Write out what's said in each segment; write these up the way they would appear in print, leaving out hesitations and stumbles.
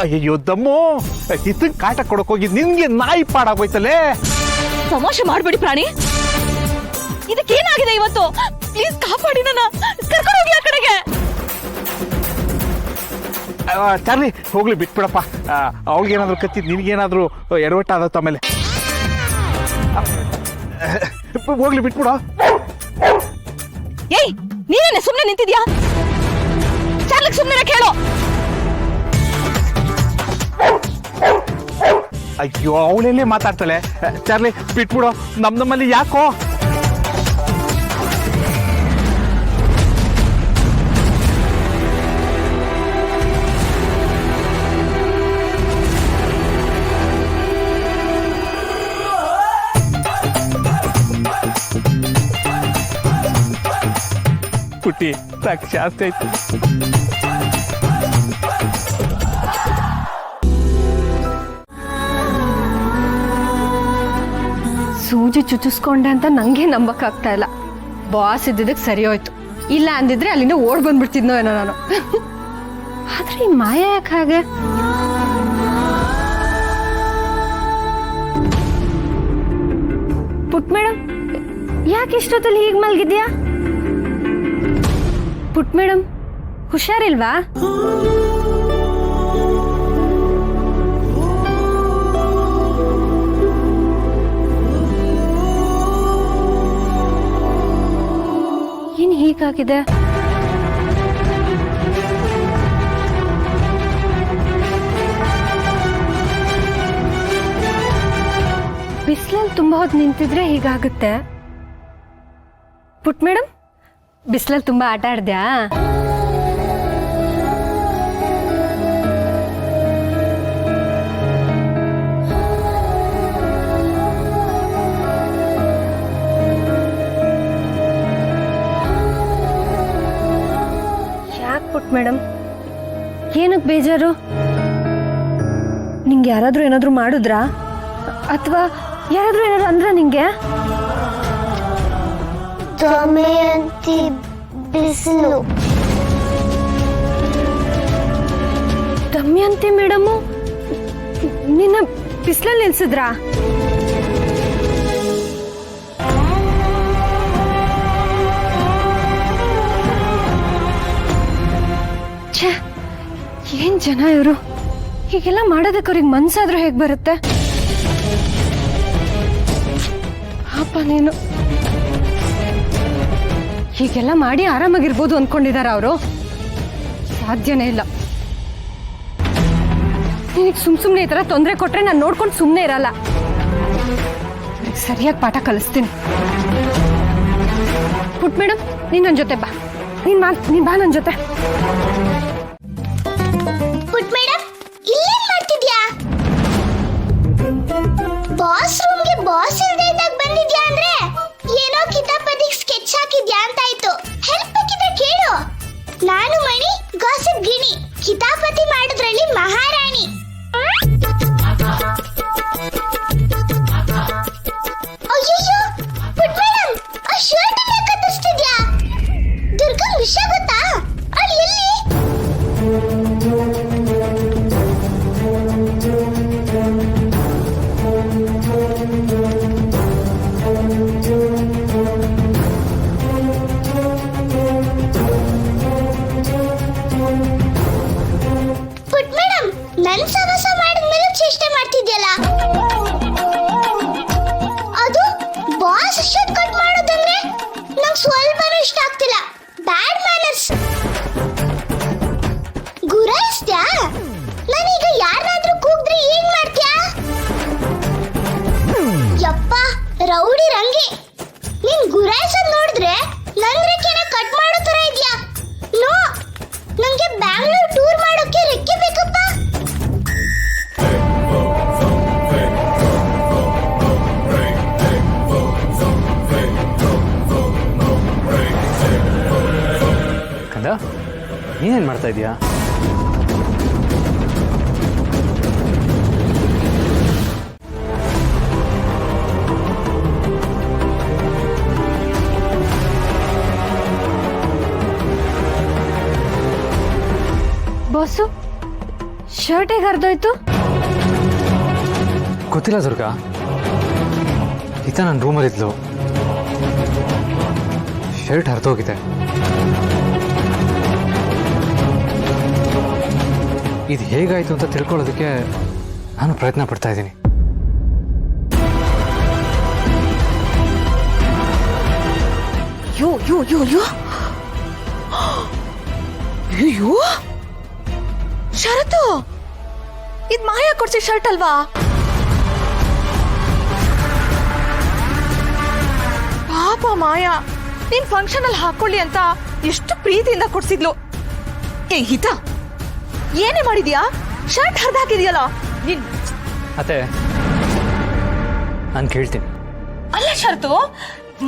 ಅಯ್ಯೋ ದಮ್ಮು, ಇದಕ್ಕೆ ಕಾಟ ಕೊಡಕ್ ಹೋಗಿ ನಿನ್ಗೆ ನಾಯಿ ಪಾಡಾಗೋಯ್ತಲ್ಲೇ. ತಮಾಷೆ ಮಾಡ್ಬೇಡಿ ಪ್ರಾಣಿ. ಇದಕ್ಕೇನಾಗಿದೆ ಇವತ್ತು? ಪ್ಲೀಸ್ ಕಾಪಾಡಿ, ನನ್ನ ಕರ್ಕೊಂಡು ಹೋಗಿ ಆ ಕಡೆಗೆ. ಚಾರ್ಲಿ ಹೋಗ್ಲಿ ಬಿಟ್ಬಿಡಪ್ಪ. ಅವಳಿಗೇನಾದ್ರು ಕತ್ತಿದ್ ನಿನ್ಗೇನಾದ್ರು ಎಡವಟ್ಟ ಆದತ್ತ ಆಮೇಲೆ. ಹೋಗ್ಲಿ ಬಿಟ್ಬಿಡ. ಏಯ್, ನೀನೇನೆ ಸುಮ್ನೆ ನಿಂತಿದ್ಯಾ? ಚಾರ್ಲಿಗೆ ಸುಮ್ನೆ ಕೇಳೋ. ಅಯ್ಯೋ, ಅವಳೆಲ್ಲೇ ಮಾತಾಡ್ತಾಳೆ. ಚಾರ್ಲಿ ಬಿಟ್ಬಿಡು, ನಮ್ಮಲ್ಲಿ ಯಾಕೋ. ಪುಟ್ಟಿ ಸಾಕು, ಜಾಸ್ತಿ ಆಯ್ತು. ಸೂಜಿ ಚುಚ್ಚಿಸ್ಕೊಂಡೆ ಅಂತ ನಂಗೆ ನಂಬಕ್ಕಾಗ್ತಾ ಇಲ್ಲ. ಬಾಸ್ ಇದ್ದಿದ್ದಕ್ಕೆ ಸರಿ ಹೋಯ್ತು, ಇಲ್ಲ ಅಂದಿದ್ರೆ ಅಲ್ಲಿಂದ ಓಡ್ ಬಂದ್ಬಿಡ್ತಿದ್ನೋ ಏನೋ ನಾನು. ಆದ್ರೆ ಈ ಮಾಯ ಯಾಕೆ ಹಾಗೆ? ಪುಟ್ ಮೇಡಮ್, ಯಾಕೆ ಇಷ್ಟೊತ್ತಲ್ಲಿ ಹೀಗೆ ಮಲ್ಗಿದ್ಯಾ? ಪುಟ್ ಮೇಡಮ್, ಹುಷಾರಿಲ್ವಾ? ಏನ್ ಹೀಗಾಗಿದೆ? ಬಿಸಿಲಲ್ಲಿ ತುಂಬಾ ಹೊತ್ತು ನಿಂತಿದ್ರೆ ಹೀಗಾಗುತ್ತೆ. ಪುಟ್ ಮೇಡಮ್, ಬಿಸಿಲಲ್ಲಿ ತುಂಬಾ ಆಟ ಆಡ್ದ್ಯಾ? ಯಾಕೆ ಪುಟ್ ಮೇಡಮ್, ಏನಕ್ಕೆ ಬೇಜಾರು? ನಿಂಗೆ ಯಾರಾದ್ರೂ ಏನಾದ್ರೂ ಮಾಡಿದ್ರಾ? ಅಥವಾ ಯಾರಾದ್ರೂ ಏನಾದ್ರು ಅಂದ್ರ ನಿಂಗೆ? ದಮಯಂತಿ ಬಿಸಿಲು. ದಮಯಂತಿ ಮೇಡಮು ನಿನ್ನ ಬಿಸಿಲಲ್ಲಿ ನಿಲ್ಸಿದ್ರಾ? ಛೇ, ಏನ್ ಜನ ಇವರು! ಹೀಗೆಲ್ಲ ಮಾಡೋದಕ್ಕೆ ಅವ್ರಿಗೆ ಮನ್ಸಾದ್ರೂ ಹೇಗ್ ಬರುತ್ತೆ? ಪಾಪ ನೀನು. ಹೀಗೆಲ್ಲ ಮಾಡಿ ಆರಾಮಾಗಿರ್ಬೋದು ಅನ್ಕೊಂಡಿದಾರ ಅವರು? ಸಾಧ್ಯನೇ ಇಲ್ಲ. ನಿನಗೆ ಸುಮ್ನೆ ಈ ತರ ತೊಂದರೆ ಕೊಟ್ರೆ ನಾನು ನೋಡ್ಕೊಂಡು ಸುಮ್ಮನೆ ಇರಲ್ಲ. ಸರಿಯಾಗಿ ಪಾಠ ಕಲಿಸ್ತೀನಿ. ಪುಟ್ ಮೇಡಮ್, ನೀನ್ ನನ್ನ ಜೊತೆ ಬಾ. ನೀನ್ ಬಾ ನನ್ನ ಜೊತೆ. ಪುಟ್ ಮೇಡಮ್, ಇಲ್ಲೇನ್ ಮಾಡ್ತಿದ್ಯಾ? ಬಾಸ್ ರೂಮ್ಗೆ ಬಾಸ್ ಇಲ್ದೇ ಇದ್ದಾಗ ಬಂದಿದ್ಯಾ ಅಂದ್ರೆ ಏನೋ ಕಿತಾಪತಿಗೆ ಸ್ಕೆಚ್ ಹಾಕಿದ್ಯಾ ಅಂತಾಯ್ತು. ಹೆಲ್ಪ್ ಬೇಕಿದ್ರೆ ಕೇಳು. ನಾನು ಮಣಿ, ಗಾಸಿಪ್ ಗಿಣಿ, ಕಿತಾಪತಿ ಮಾಡೋದ್ರಲ್ಲಿ ಮಹಾರಾಣಿ. ಅಯ್ಯಯ್ಯೋ ಪುಟ್ ಮೇಡಮ್, ಆ ಶರ್ಟ್ ಯಾಕೆ ಕತ್ತರಿಸ್ತಿದ್ಯಾ? ದುರ್ಗಾ ವಿಷಯ ಗೊತ್ತಾ? ಅವಳು ಎಲ್ಲಿ? ಪುಟ್ ಮೇಡಮ್, ನನ್ ಸವಸ ಮಾಡಿದ್ಮೇಲೆ ಚೇಷ್ಟೆ ಮಾಡ್ತಿದ್ಯಲ್ಲ, ಅದು ಬಾಸ್ ಶರ್ಟ್ ಕಟ್ ಮಾಡೋದಂದ್ರೆ ನಂಗೆ ಸ್ವಲ್ಪನೂ ಇಷ್ಟ ಆಗ್ತಿಲ್ಲ. Bad manners. ಗುರಾಯಿಸ್ತ್ಯಾ? ನಾನೀಗ ಯಾರಾದ್ರೂ ಕೂಗಿದ್ರೆ ಏನ್ ಮಾಡ್ತ್ಯಾ? ಯಪ್ಪ ರೌಡಿ ರಂಗಿ, ನೀನ್ ಗುರಾಯಿಸೋದ್ ನೋಡಿದ್ರೆ ನನ್ ರೆಕ್ಕೆನ ಕಟ್ ಮಾಡೋ ತರ ಇದ್ಯಾ? ನೋ, ನಂಗೆ ಬ್ಯಾಂಗ್ಳೂರ್ ಟೂರ್ ಮಾಡೋಕೆ ರೆಕ್ಕೆ ಬೇಕಪ್ಪ. ಕಂದ, ನೀನೇನ್ ಮಾಡ್ತಾ ಇದೀಯಾ? ಬಾಸು, ಶರ್ಟ್ ಹೇಗೆ ಹರಿದೋಯ್ತು? ಗೊತ್ತಿಲ್ಲ ದುರ್ಗಾ. ಈತ ನನ್ನ ರೂಮಲ್ಲಿದ್ಲು, ಶರ್ಟ್ ಹರಿದೋಗಿದೆ. ಇದು ಹೇಗಾಯ್ತು ಅಂತ ತಿಳ್ಕೊಳ್ಳೋದಕ್ಕೆ ನಾನು ಪ್ರಯತ್ನ ಪಡ್ತಾ ಇದ್ದೀನಿ. ಯೋ ಅಯ್ಯೋ ಶರತು, ಇದ್ ಮಾಯಾ ಕೊಡ್ಸಿ ಶರ್ಟ್ ಅಲ್ವಾ? ಪಾಪ ಮಾಯಾ, ನೀನ್ ಫಂಕ್ಷನ್ ಅಲ್ಲಿ ಹಾಕೊಳ್ಳಿ ಅಂತ ಎಷ್ಟು ಪ್ರೀತಿಯಿಂದ ಕೊಡ್ಸಿದ್ಲು. ಏ ಹಿತ, ಏನೇ ಮಾಡಿದ್ಯಾ? ಶರ್ಟ್ ಹರಿದಾಕಿದ್ಯಲ್ಲ ನೀನ್. ಅತ್ತೆ, ನಾನು ಕೇಳ್ತೀನಿ. ಅಲ್ಲ ಶರತು,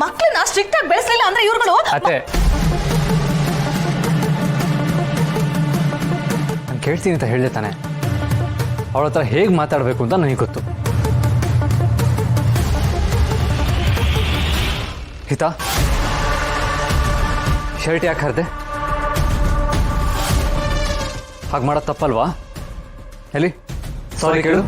ಮಕ್ಳನ್ನ ಸ್ಟ್ರಿಕ್ಟ್ ಆಗಿ ಬೆಳೆಸಲಿಲ್ಲ ಅಂದ್ರೆ ಇವ್ರುಗಳು. ಅತ್ತೆ, ನಾನು ಕೇಳ್ತೀನಿ ಅಂತ ಹೇಳಿದೆ ತಾನೆ. ಅವಳ ಹತ್ರ ಹೇಗೆ ಮಾತಾಡಬೇಕು ಅಂತ ನನಗೆ ಗೊತ್ತು. ಹಿತಾ, ಶರ್ಟ್ ಯಾಕೆ ಹರಿದೆ? ಹಾಗೆ ಮಾಡೋದು ತಪ್ಪಲ್ವಾ? ಎಲ್ಲಿ ಸಾರಿ ಕೇಳು.